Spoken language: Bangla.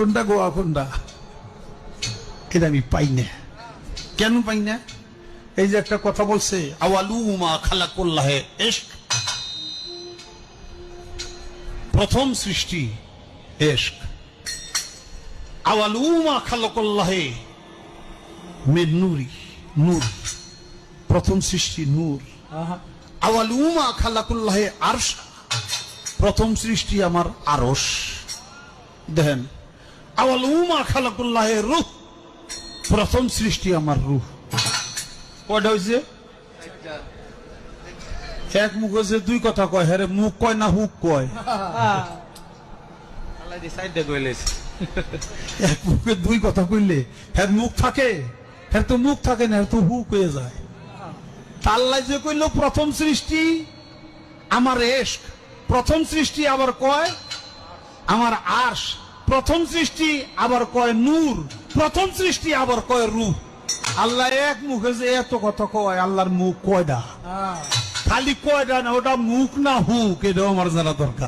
কোনটা গোয়া কোনটা এটা আমি পাই না। কেন পাই না? এই যে একটা কথা বলছে আওয়ালুমা খালাকুল্লাহে ইশক, প্রথম সৃষ্টি ইশক। আওয়ালুমা খালাকুল্লাহে মিন নূরি, নূর, প্রথম সৃষ্টি নূর। আওয়ালুমা খালাকুল্লাহে আরশ, প্রথম সৃষ্টি আমার আরশ। দেখেন, আওয়ালুমা খালাকুল্লাহে রূহ, প্রথম সৃষ্টি আমার রূহ। কয়টা হয়েছে? এক মুখ হয়েছে, দুই কথা কয়। হ্যাঁ, মুখ কয় না হুক কয়? এক মুখে দুই কথা কইলে হ্যাঁ মুখ থাকে? হ্যাঁ তো মুখ থাকে না, তো হুক হয়ে যায়। আল্লাহ যে কইল প্রথম সৃষ্টি আমার ইশক, প্রথম সৃষ্টি আবার কয় আমার আরশ, প্রথম সৃষ্টি আবার কয় নূর, প্রথম সৃষ্টি আবার কয় রূহ। আল্লাহ এক মুখে যে এত কথা কয়, আল্লাহর মুখ কয়টা? খালি কয়টা না, ওটা মুখ না হুক, এটাও আমার জানা দরকার।